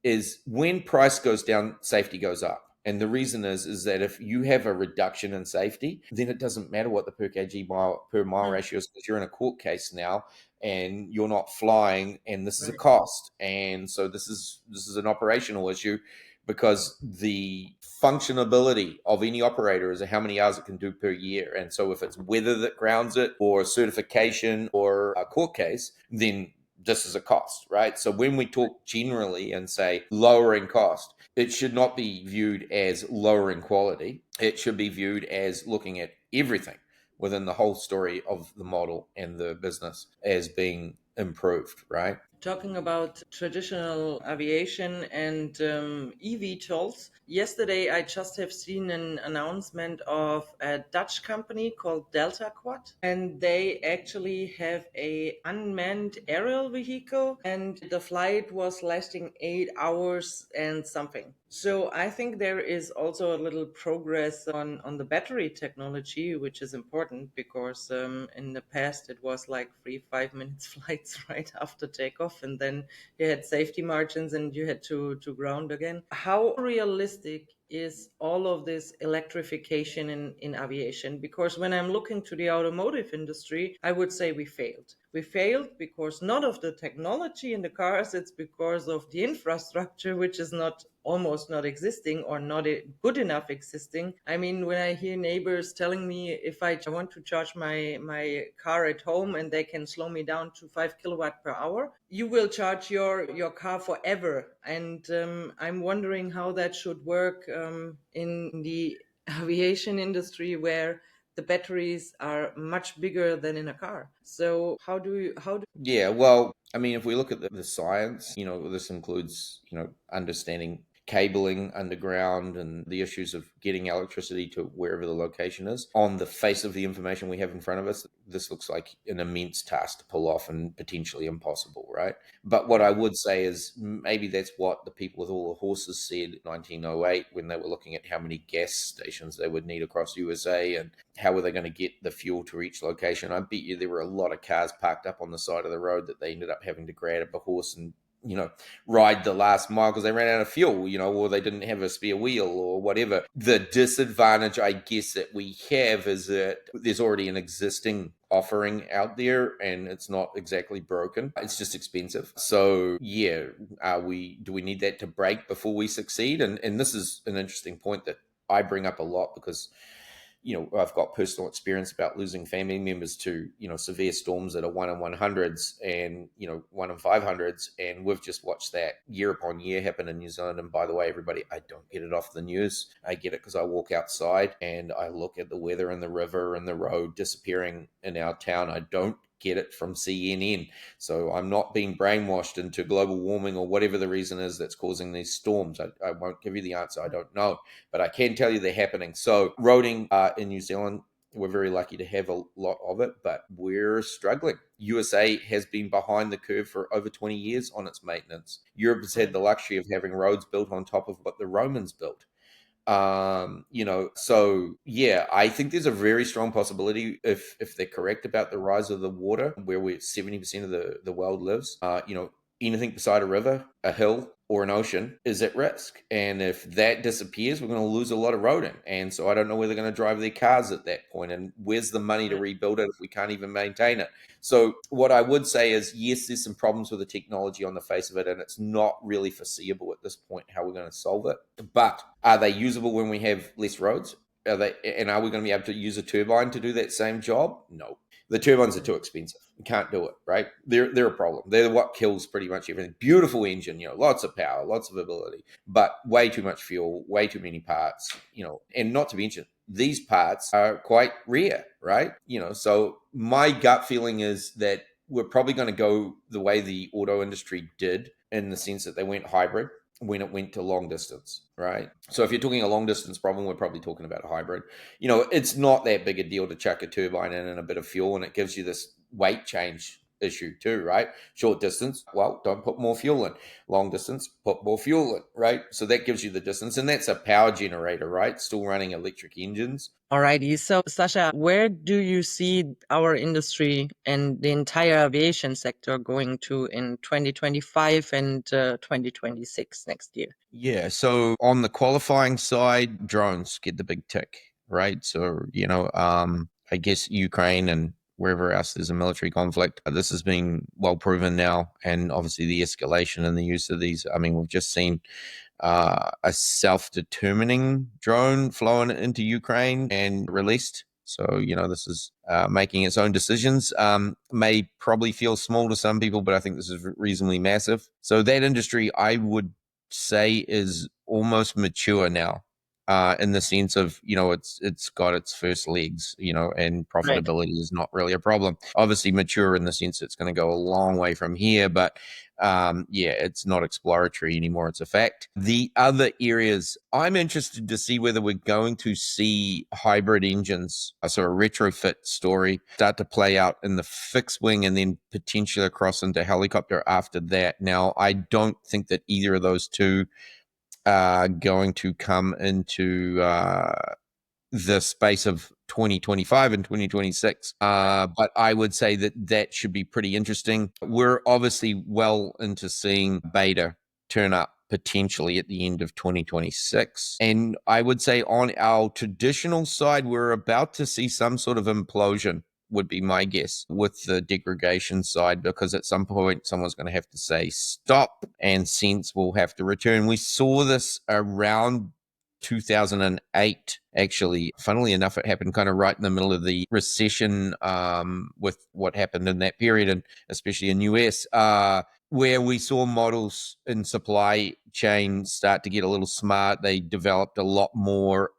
is when price goes down, safety goes up. And the reason is that if you have a reduction in safety, then it doesn't matter what the per kg per mile Hmm. ratio is because you're in a court case now and you're not flying, and this is a Right. cost. And so this is an operational issue because the functionability of any operator is how many hours it can do per year. And so if it's weather that grounds it or certification or a court case, then this is a cost, right? So when we talk generally and say lowering cost, it should not be viewed as lowering quality. It should be viewed as looking at everything within the whole story of the model and the business as being improved, right? Talking about traditional aviation and eVTOLs, yesterday I just have seen an announcement of a Dutch company called Delta Quad, and they actually have a unmanned aerial vehicle, and the flight was lasting 8 hours and something. So I think there is also a little progress on the battery technology, which is important because in the past it was like 3 5 minutes flights right after takeoff, and then you had safety margins and you had to ground again. How realistic is all of this electrification in aviation? Because when I'm looking to the automotive industry, I would say we failed. We failed because not of the technology in the cars, it's because of the infrastructure, which is not almost not existing or not good enough existing. I mean, when I hear neighbors telling me if I want to charge my car at home and they can slow me down to 5 kilowatt per hour, you will charge your car forever. And I'm wondering how that should work in the aviation industry where the batteries are much bigger than in a car. So how do Yeah, well, I mean, if we look at the science, this includes, understanding cabling underground and the issues of getting electricity to wherever the location is. On the face of the information we have in front of us, this looks like an immense task to pull off and potentially impossible, right? But what I would say is maybe that's what the people with all the horses said in 1908 when they were looking at how many gas stations they would need across USA and how were they going to get the fuel to each location. I bet you there were a lot of cars parked up on the side of the road that they ended up having to grab a horse and ride the last mile because they ran out of fuel, or they didn't have a spare wheel or whatever. The disadvantage, I guess, that we have is that there's already an existing offering out there and it's not exactly broken. It's just expensive. So yeah, do we need that to break before we succeed? And this is an interesting point that I bring up a lot because I've got personal experience about losing family members to, severe storms that are 1 in 100s and, 1 in 500s. And we've just watched that year upon year happen in New Zealand. And by the way, everybody, I don't get it off the news. I get it because I walk outside and I look at the weather and the river and the road disappearing in our town. I don't get it from CNN. So I'm not being brainwashed into global warming or whatever the reason is that's causing these storms. I won't give you the answer. I don't know. But I can tell you they're happening. So roading in New Zealand, we're very lucky to have a lot of it, but we're struggling. USA has been behind the curve for over 20 years on its maintenance. Europe has had the luxury of having roads built on top of what the Romans built. So yeah, I think there's a very strong possibility if they're correct about the rise of the water, where 70% of the world lives, anything beside a river, a hill, or an ocean is at risk. And if that disappears, we're going to lose a lot of roading. And so I don't know where they're going to drive their cars at that point. And where's the money to rebuild it if we can't even maintain it? So what I would say is, yes, there's some problems with the technology on the face of it, and it's not really foreseeable at this point how we're going to solve it. But are they usable when we have less roads? Are we going to be able to use a turbine to do that same job? No. The turbines are too expensive. You can't do it, right? They're a problem. They're what kills pretty much everything. Beautiful engine, lots of power, lots of ability, but way too much fuel, way too many parts, and not to mention these parts are quite rare, right? So my gut feeling is that we're probably going to go the way the auto industry did in the sense that they went hybrid when it went to long distance, right? So if you're talking a long distance problem, we're probably talking about a hybrid. It's not that big a deal to chuck a turbine in and a bit of fuel, and it gives you this weight change issue too, right? Short distance, well, don't put more fuel in. Long distance, put more fuel in, right? So that gives you the distance, and that's a power generator, right? Still running electric engines. Alrighty. So, Sacha, where do you see our industry and the entire aviation sector going to in 2025 and 2026 next year? Yeah. So on the qualifying side, drones get the big tick, right? So, I guess Ukraine and wherever else there's a military conflict, this has been well proven now. And obviously the escalation and the use of these, we've just seen a self-determining drone flown into Ukraine and released. So, this is making its own decisions. May probably feel small to some people, but I think this is reasonably massive. So that industry, I would say, is almost mature now. In the sense of, it's got its first legs, and profitability is not really a problem. Obviously mature in the sense it's going to go a long way from here, but it's not exploratory anymore. It's a fact. The other areas, I'm interested to see whether we're going to see hybrid engines, so a retrofit story, start to play out in the fixed wing and then potentially across into helicopter after that. Now, I don't think that either of those two are going to come into the space of 2025 and 2026. But I would say that should be pretty interesting. We're obviously well into seeing beta turn up potentially at the end of 2026. And I would say on our traditional side, we're about to see some sort of implosion, would be my guess, with the degradation side, because at some point someone's going to have to say stop and sense will have to return. We saw this around 2008, actually. Funnily enough, it happened kind of right in the middle of the recession, with what happened in that period, and especially in US. where we saw models in supply chain start to get a little smart. They developed a lot more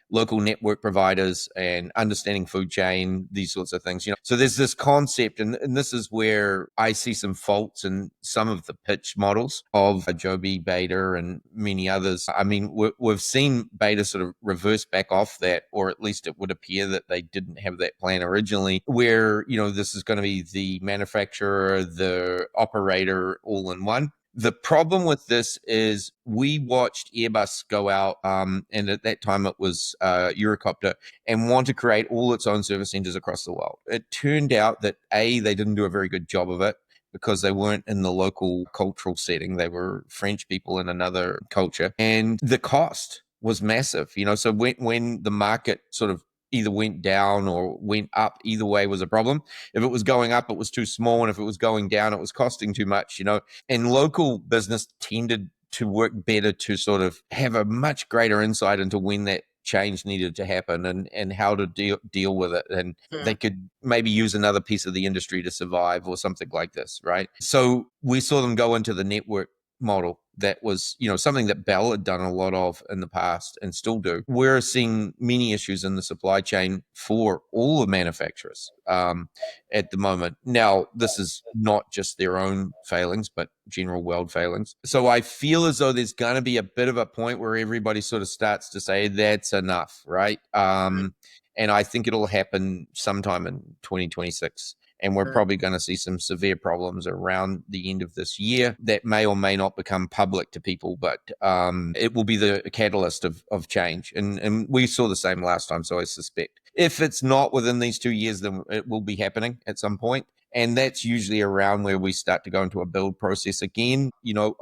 local network providers and understanding food chain, these sorts of things. So there's this concept, and this is where I see some faults in some of the pitch models of Joby, Beta, and many others. I mean, we've seen Beta sort of reverse back off that, or at least it would appear that they didn't have that plan originally, where, this is going to be the manufacturer, the operator, all in one. The problem with this is we watched Airbus go out, and at that time it was Eurocopter, and want to create all its own service centers across the world. It turned out that they didn't do a very good job of it because they weren't in the local cultural setting. They were French people in another culture, and the cost was massive. So when the market sort of either went down or went up, either way was a problem. If it was going up, it was too small, and if it was going down, it was costing too much. And local business tended to work better to sort of have a much greater insight into when that change needed to happen and how to deal with it. And they could maybe use another piece of the industry to survive or something like this, right? So we saw them go into the network model. That was, something that Bell had done a lot of in the past and still do. We're seeing many issues in the supply chain for all the manufacturers at the moment. Now, this is not just their own failings, but general world failings. So I feel as though there's going to be a bit of a point where everybody sort of starts to say that's enough, right? And I think it'll happen sometime in 2026. And we're probably going to see some severe problems around the end of this year that may or may not become public to people, but it will be the catalyst of change. And we saw the same last time, so I suspect if it's not within these 2 years, then it will be happening at some point. And that's usually around where we start to go into a build process again.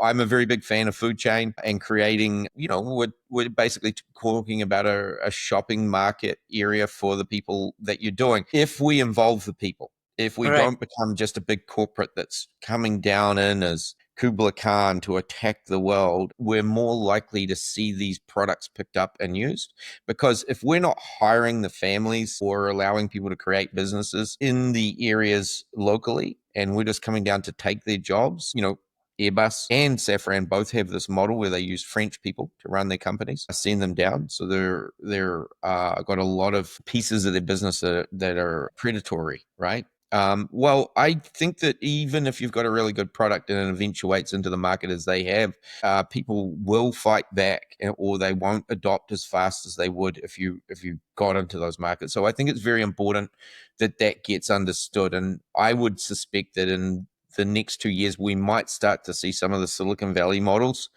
I'm a very big fan of food chain and creating, we're basically talking about a shopping market area for the people that you're doing. If we involve the people, if we don't become just a big corporate that's coming down in as Kubla Khan to attack the world, we're more likely to see these products picked up and used. Because if we're not hiring the families or allowing people to create businesses in the areas locally, and we're just coming down to take their jobs, Airbus and Safran both have this model where they use French people to run their companies, send them down. So they're got a lot of pieces of their business that are predatory, right? Well, I think that even if you've got a really good product and it eventuates into the market as they have, people will fight back, or they won't adopt as fast as they would if you got into those markets. So I think it's very important that gets understood. And I would suspect that in the next 2 years, we might start to see some of the Silicon Valley models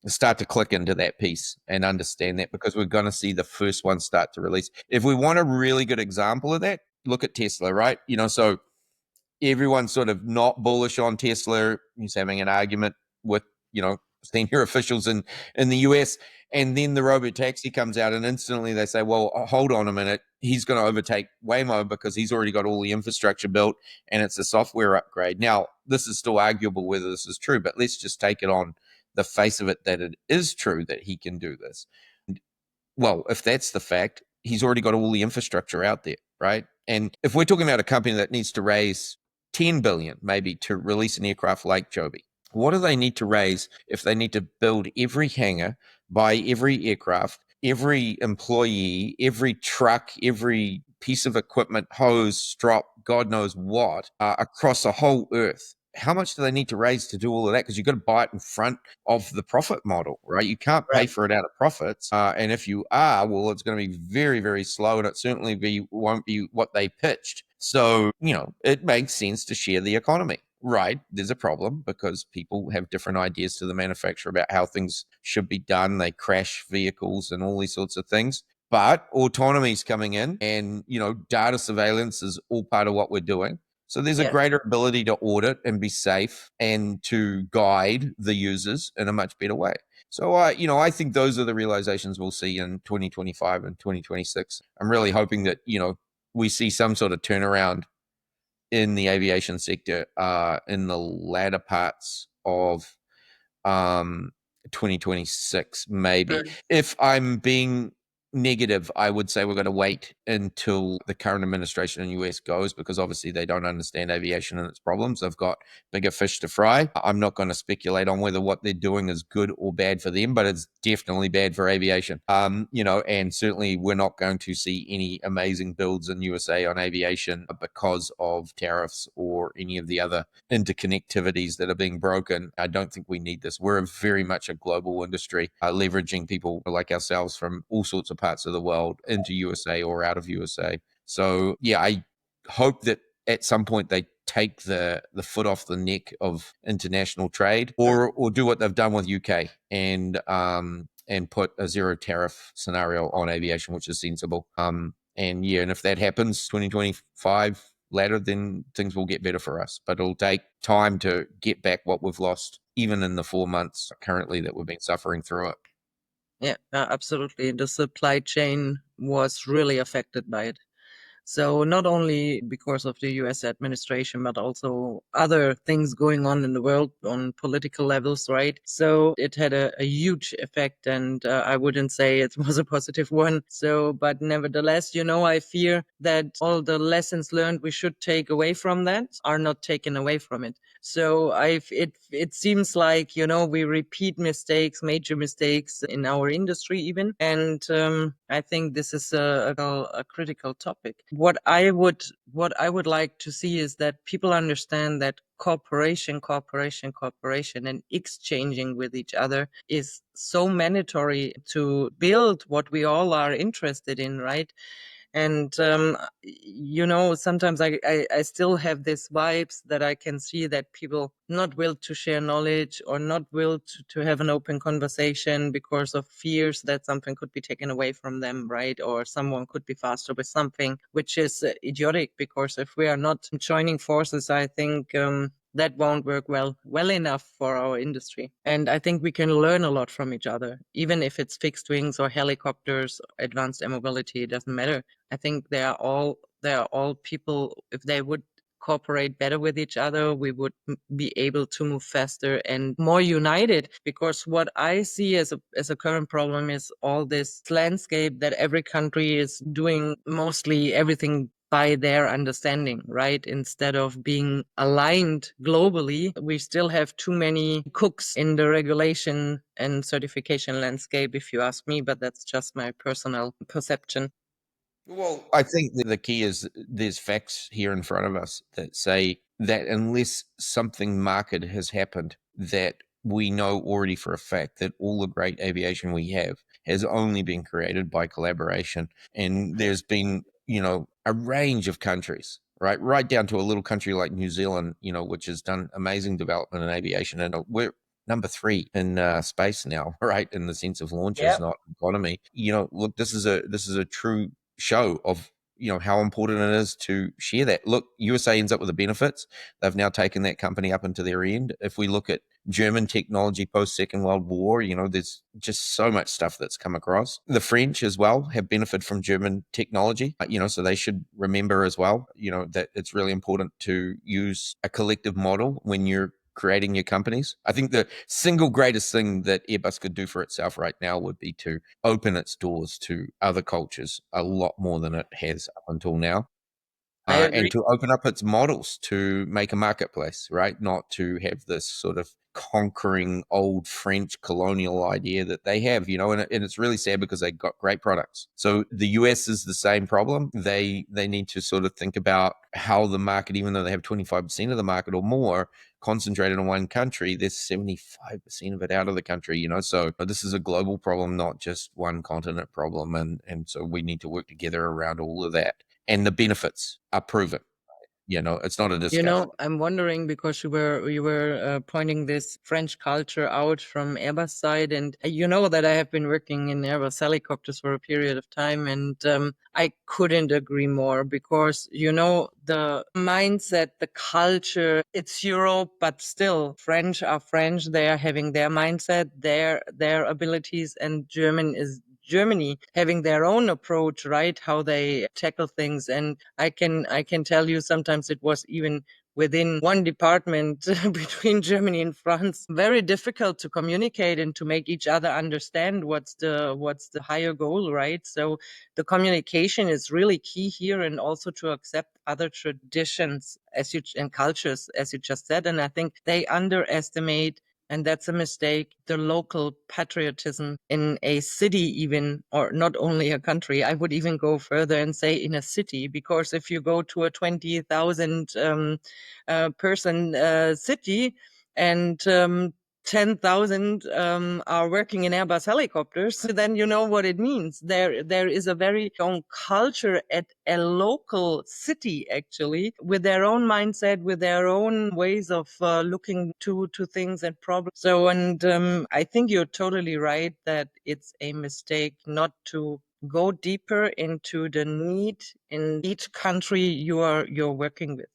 start to click into that piece and understand that, because we're going to see the first one start to release. If we want a really good example of that, look at Tesla, right? So everyone's sort of not bullish on Tesla. He's having an argument with, senior officials in the US. And then the robot taxi comes out, and instantly they say, well, hold on a minute. He's going to overtake Waymo because he's already got all the infrastructure built and it's a software upgrade. Now, this is still arguable whether this is true, but let's just take it on the face of it that it is true that he can do this. Well, if that's the fact, he's already got all the infrastructure out there, right? And if we're talking about a company that needs to raise 10 billion maybe to release an aircraft like Joby, what do they need to raise if they need to build every hangar, buy every aircraft, every employee, every truck, every piece of equipment, hose, strop, God knows what, across the whole earth? How much do they need to raise to do all of that? Because you've got to buy it in front of the profit model, right? You can't pay for it out of profits. And if you are, well, it's going to be very, very slow, and it certainly won't be what they pitched. So, it makes sense to share the economy. Right, there's a problem because people have different ideas to the manufacturer about how things should be done. They crash vehicles and all these sorts of things. But autonomy is coming in, and data surveillance is all part of what we're doing. So there's a greater ability to audit and be safe and to guide the users in a much better way. So I think those are the realizations we'll see in 2025 and 2026. I'm really hoping that we see some sort of turnaround in the aviation sector in the latter parts of 2026, maybe. If I'm being negative, I would say we're going to wait until the current administration in the US goes, because obviously they don't understand aviation and its problems. They've got bigger fish to fry. I'm not going to speculate on whether what they're doing is good or bad for them, but it's definitely bad for aviation. And certainly we're not going to see any amazing builds in USA on aviation because of tariffs or any of the other interconnectivities that are being broken. I don't think we need this. We're very much a global industry, leveraging people like ourselves from all sorts of parts of the world into USA or out of USA. So yeah, I hope that at some point they take the foot off the neck of international trade, or do what they've done with UK and put a zero tariff scenario on aviation, which is sensible. And if that happens 2025 later, then things will get better for us. But it'll take time to get back what we've lost, even in the 4 months currently that we've been suffering through it. Yeah, absolutely. The supply chain was really affected by it. So not only because of the US administration, but also other things going on in the world on political levels, right? So it had a huge effect, and I wouldn't say it was a positive one. So, but nevertheless, I fear that all the lessons learned we should take away from that are not taken away from it. So it seems like, we repeat mistakes, major mistakes in our industry even. And I think this is a critical topic. What I would like to see is that people understand that cooperation, and exchanging with each other is so mandatory to build what we all are interested in, right? And sometimes I still have this vibes that I can see that people not will to share knowledge, or not will to have an open conversation because of fears that something could be taken away from them, right? Or someone could be faster with something, which is idiotic, because if we are not joining forces, I think that won't work well enough for our industry. And I think we can learn a lot from each other, even if it's fixed wings or helicopters, advanced air mobility, it doesn't matter. I think they are all people. If they would cooperate better with each other, we would be able to move faster and more united. Because what I see as a current problem is all this landscape that every country is doing mostly everything by their understanding, right? Instead of being aligned globally, we still have too many cooks in the regulation and certification landscape, if you ask me, but that's just my personal perception. Well, I think the key is there's facts here in front of us that say that unless something market has happened, that we know already for a fact that all the great aviation we have has only been created by collaboration. And there's been, a range of countries, right down to a little country like New Zealand, which has done amazing development in aviation. And we're number 3 in space now, right? In the sense of launches, not economy. Look, this is a true show of how important it is to share that. Look, USA ends up with the benefits. They've now taken that company up into their end. If we look at German technology post Second World War, there's just so much stuff that's come across. The French as well have benefited from German technology, so they should remember as well, that it's really important to use a collective model when you're creating your companies. I think the single greatest thing that Airbus could do for itself right now would be to open its doors to other cultures a lot more than it has up until now. I agree. And to open up its models to make a marketplace, right? Not to have this sort of conquering old French colonial idea that they have, and it's really sad because they got great products. So the US is the same problem. They need to sort of think about how the market, even though they have 25% of the market or more concentrated in one country, there's 75% of it out of the country, so this is a global problem, not just one continent problem. And so we need to work together around all of that. And the benefits are proven. It's not a discussion. I'm wondering, because you were pointing this French culture out from Airbus side, and you know that I have been working in Airbus helicopters for a period of time, and I couldn't agree more, because the mindset, the culture, it's Europe, but still French are French. They are having their mindset, their abilities, and German is Germany having their own approach, right? How they tackle things. And I can tell you sometimes it was even within one department between Germany and France, very difficult to communicate and to make each other understand what's the higher goal, right? So the communication is really key here, and also to accept other traditions and cultures, as you just said. And I think they underestimate, and that's a mistake, the local patriotism in a city, even, or not only a country. I would even go further and say in a city, because if you go to a 20,000 person city, and 10,000 are working in Airbus helicopters, then you know what it means. There is a very strong culture at a local city, actually, with their own mindset, with their own ways of looking to things and problems. So, and I think you're totally right that it's a mistake not to go deeper into the need in each country you're working with.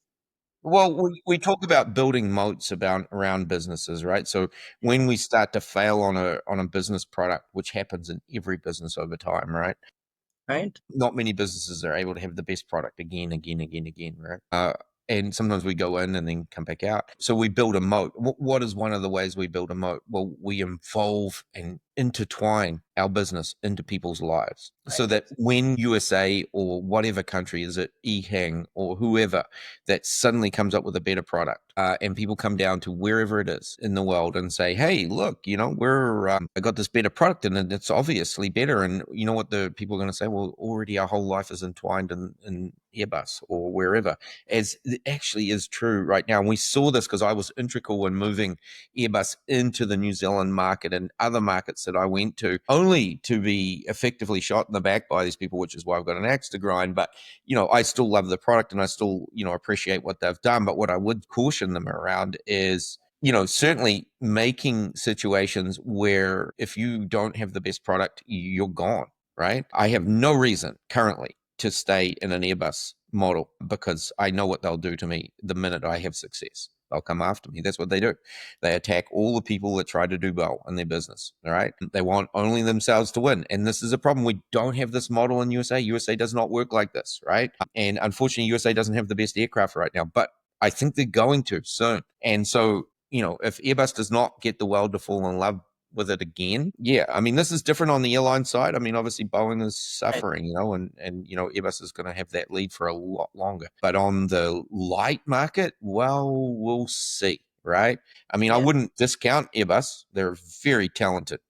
Well, we talk about building moats about around businesses, right? So when we start to fail on a business product, which happens in every business over time, right? Right? Not many businesses are able to have the best product again, right? And sometimes we go in and then come back out. So we build a moat. What is one of the ways we build a moat? Well, we involve and intertwine our business into people's lives so that when USA or whatever country, is it EHang or whoever, that suddenly comes up with a better product, and people come down to wherever it is in the world and say, hey, look, I got this better product and it's obviously better. And you know what the people are going to say? Well, already our whole life is entwined in Airbus or wherever, as it actually is true right now. And we saw this because I was integral in moving Airbus into the New Zealand market and other markets that I went to, only to be effectively shot in the back by these people, which is why I've got an axe to grind. But, I still love the product and I still, appreciate what they've done. But what I would caution them around is, certainly making situations where if you don't have the best product, you're gone, right? I have no reason currently to stay in an Airbus model because I know what they'll do to me the minute I have success. They'll come after me. That's what they do. They attack all the people that try to do well in their business. All right. They want only themselves to win. And this is a problem. We don't have this model in USA. USA does not work like this. Right. And unfortunately, USA doesn't have the best aircraft right now, but I think they're going to soon. And so, if Airbus does not get the world to fall in love with it again, yeah, I mean, this is different on the airline side. I mean, obviously Boeing is suffering, and Airbus is going to have that lead for a lot longer. But on the light market, well, we'll see, right? I mean, I wouldn't discount Airbus. They're very talented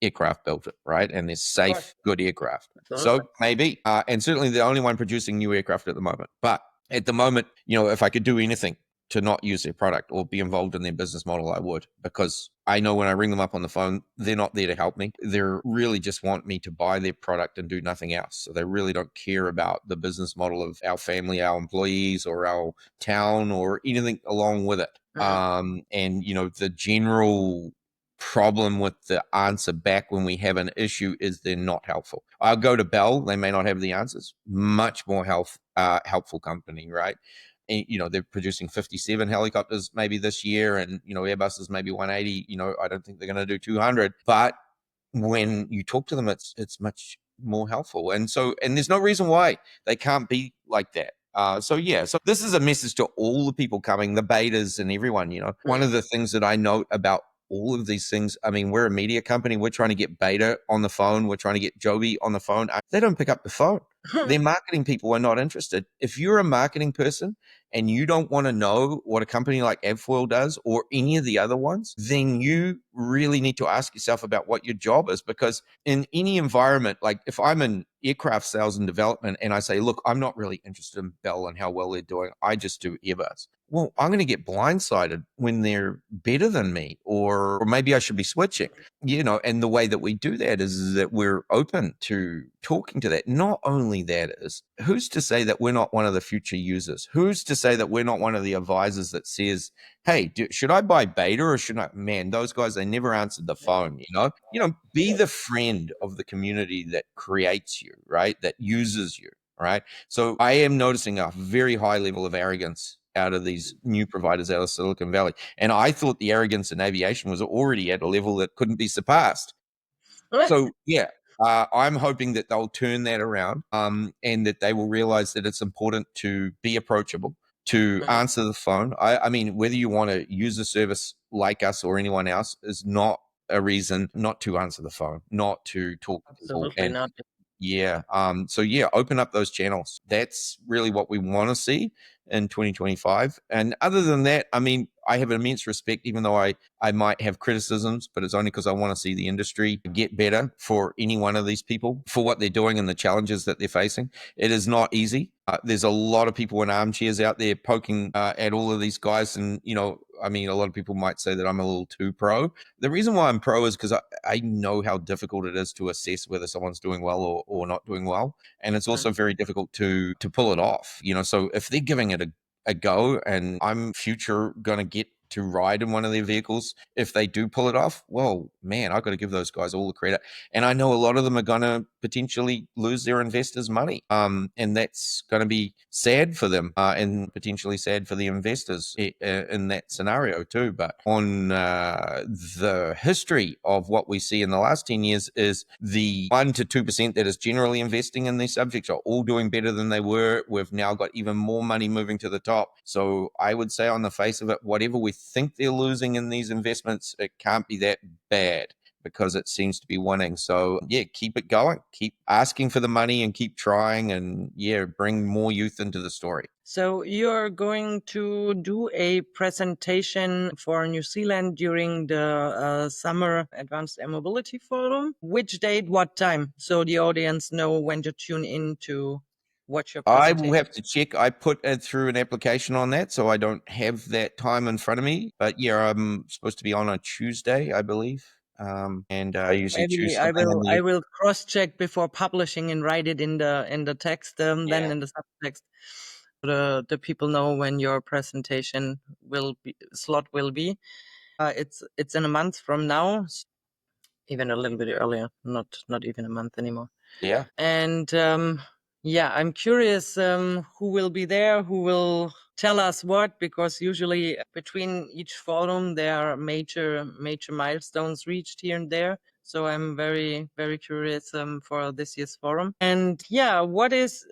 aircraft builder, right? And they're safe, good aircraft. So maybe, and certainly the only one producing new aircraft at the moment. But at the moment, if I could do anything to not use their product or be involved in their business model, I would, because I know when I ring them up on the phone, they're not there to help me. They really just want me to buy their product and do nothing else. So they really don't care about the business model of our family, our employees, or our town, or anything along with it. And the general problem with the answer back when we have an issue is they're not helpful. I'll go to Bell. They may not have the answers. Much more helpful company, right? And, they're producing 57 helicopters maybe this year, and Airbus is maybe 180. I don't think they're going to do 200, but when you talk to them, it's much more helpful. And there's no reason why they can't be like that. So this is a message to all the people coming, the betas and everyone. One of the things that I note about all of these things, I mean, we're a media company. We're trying to get Beta on the phone. We're trying to get Joby on the phone. They don't pick up the phone. Their marketing people are not interested. If you're a marketing person and you don't want to know what a company like AVfoil does or any of the other ones, then you really need to ask yourself about what your job is. Because in any environment, like if I'm in aircraft sales and development and I say, look, I'm not really interested in Bell and how well they're doing, I just do Airbus. Well, I'm going to get blindsided when they're better than me, or maybe I should be switching. And the way that we do that is that we're open to talking to that. Not only that is, who's to say that we're not one of the future users? Who's to say that we're not one of the advisors that says, hey, should I buy Beta or should I? Man, those guys, they never answered the phone, be the friend of the community that creates you, right? That uses you, right? So I am noticing a very high level of arrogance out of these new providers out of Silicon Valley. And I thought the arrogance in aviation was already at a level that couldn't be surpassed. So, I'm hoping that they'll turn that around, and that they will realize that it's important to be approachable, to Mhm. answer the phone. I mean, whether you want to use a service like us or anyone else is not a reason not to answer the phone, not to talk to people. Absolutely And not. yeah. So yeah, open up those channels. That's really what we want to see in 2025. And other than that, I mean, I have immense respect, even though I might have criticisms, but it's only because I want to see the industry get better for any one of these people for what they're doing and the challenges that they're facing. It is not easy. There's a lot of people in armchairs out there poking at all of these guys. And, you know, I mean, a lot of people might say that I'm a little too pro. The reason why I'm pro is because I know how difficult it is to assess whether someone's doing well or not doing well. And it's Mhm. also very difficult to pull it off, you know. So if they're giving it a go and I'm future going to get to ride in one of their vehicles, if they do pull it off, well, man, I've got to give those guys all the credit. And I know a lot of them are going to potentially lose their investors' money. And that's going to be sad for them and potentially sad for the investors in that scenario too. But on the history of what we see in the last 10 years is the 1 to 2% that is generally investing in these subjects are all doing better than they were. We've now got even more money moving to the top. So I would say on the face of it, whatever we think they're losing in these investments, it can't be that bad because it seems to be winning. So yeah, keep it going, keep asking for the money and keep trying, and yeah, bring more youth into the story. So you're going to do a presentation for New Zealand during the Summer Advanced Air Mobility Forum. Which date, what time? So the audience know when to tune in to watch your I will presentation. have to check. I put it through an application on that, so I don't have that time in front of me. But yeah, I'm supposed to be on a Tuesday, I believe. And I usually Maybe choose something in I the will cross check before publishing and write it in the text, then yeah. in the subtext. The people know when your presentation slot will be. It's in a month from now, even a little bit earlier, not even a month anymore. Yeah. And yeah, I'm curious who will be there, who will tell us what, because usually between each forum there are major milestones reached here and there. So I'm very curious for this year's forum. And yeah, what is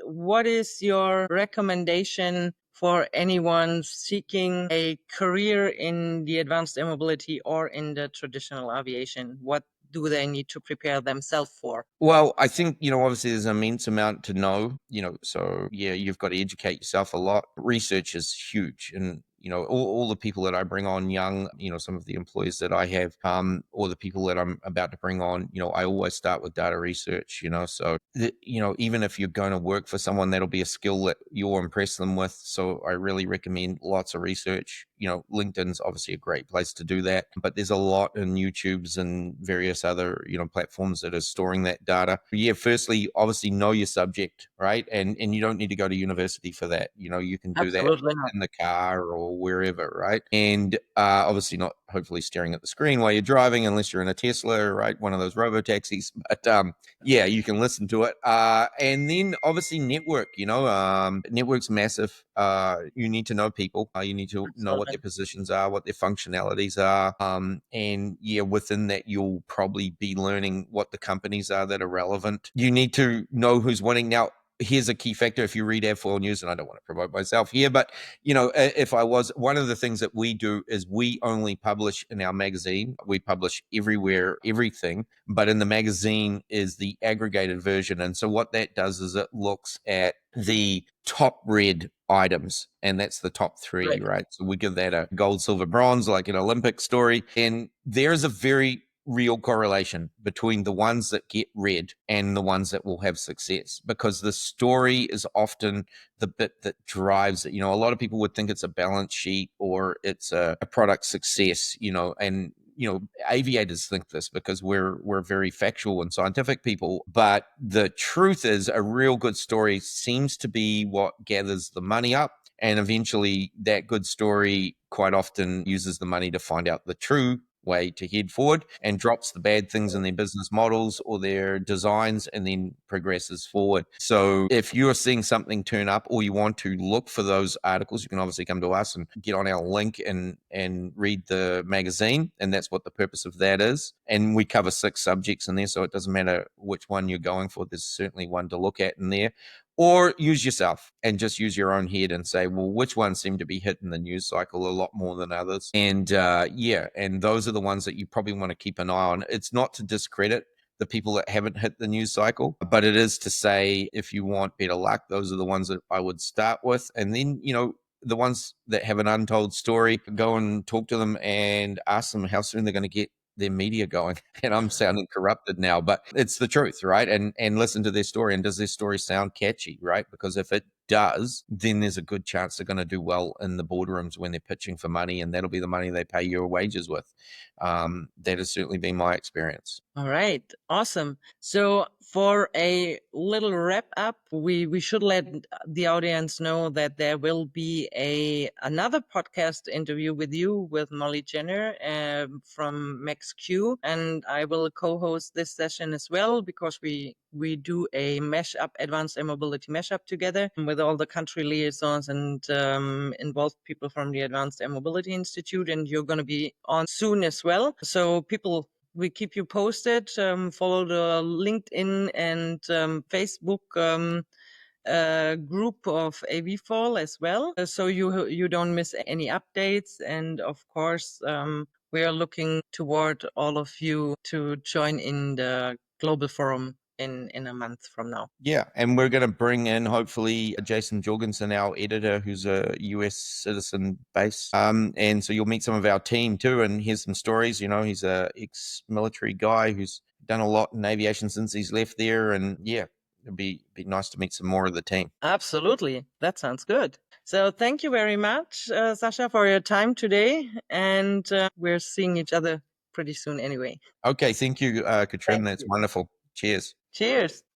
your recommendation for anyone seeking a career in the advanced air mobility or in the traditional aviation? What do they need to prepare themselves for? Well, I think, you know, obviously there's an immense amount to know, you know, so yeah, you've got to educate yourself a lot. Research is huge. And, you know, all the people that I bring on young, you know, some of the employees that I have, or the people that I'm about to bring on, you know, I always start with data research, you know, so, you know, even if you're going to work for someone, that'll be a skill that you'll impress them with. So I really recommend lots of research. You know, LinkedIn's obviously a great place to do that, but there's a lot in YouTube's and various other, you know, platforms that are storing that data. Yeah, firstly, obviously know your subject, right? And you don't need to go to university for that. You know, you can do that Absolutely not. in the car or wherever, right? And obviously not hopefully staring at the screen while you're driving, unless you're in a Tesla, right? One of those robo taxis. But yeah, you can listen to it. And then obviously network, you know, network's massive. You need to know people. You need to know what Absolutely. their positions are, what their functionalities are. And yeah, within that, you'll probably be learning what the companies are that are relevant. You need to know who's winning. Now, here's a key factor. If you read AVfoil News, and I don't want to promote myself here, but you know, if I was, one of the things that we do is we only publish in our magazine. We publish everywhere, everything, but in the magazine is the aggregated version. And so what that does is it looks at the top read items, and that's the top three, Right. right? So we give that a gold, silver, bronze, like an Olympic story. And there's a very real correlation between the ones that get read and the ones that will have success, because the story is often the bit that drives it. You know, a lot of people would think it's a balance sheet or it's a product success, you know, and you know, aviators think this because we're very factual and scientific people, but the truth is a real good story seems to be what gathers the money up, and eventually that good story quite often uses the money to find out the true way to head forward and drops the bad things in their business models or their designs and then progresses forward. So if you're seeing something turn up or you want to look for those articles, you can obviously come to us and get on our link and read the magazine. And that's what the purpose of that is. And we cover 6 subjects in there, so it doesn't matter which one you're going for. There's certainly one to look at in there. or use yourself and just use your own head and say, well, which ones seem to be hitting the news cycle a lot more than others? And yeah, and those are the ones that you probably want to keep an eye on. It's not to discredit the people that haven't hit the news cycle, but it is to say, if you want better luck, those are the ones that I would start with. And then, the ones that have an untold story, go and talk to them and ask them how soon they're going to get their media going. And I'm sounding corrupted now, but it's the truth, right? And listen to their story. And does their story sound catchy, right? Because if it does, then there's a good chance they're going to do well in the boardrooms when they're pitching for money, and that'll be the money they pay your wages with. That has certainly been my experience. All right, awesome. So for a little wrap up, we should let the audience know that there will be another podcast interview with you with Molly Jenner from MaxQ, and I will co-host this session as well, because we do a mashup, advanced air mobility mashup together with all the country liaisons and involved people from the Advanced Air Mobility Institute, and you're going to be on soon as well. So people, we keep you posted. Follow the LinkedIn and Facebook group of AVfoil as well, so you don't miss any updates. And of course, we are looking toward all of you to join in the global forum in a month from now. Yeah, and we're going to bring in hopefully Jason Jorgensen, our editor, who's a US citizen base. And so you'll meet some of our team too, and hear some stories. He's a ex-military guy who's done a lot in aviation since he's left there, and yeah, it'd be nice to meet some more of the team. Absolutely, that sounds good. So thank you very much, Sasha, for your time today, and we're seeing each other pretty soon anyway. Okay, thank you, Katrin. Thank That's you. wonderful. Cheers. Cheers.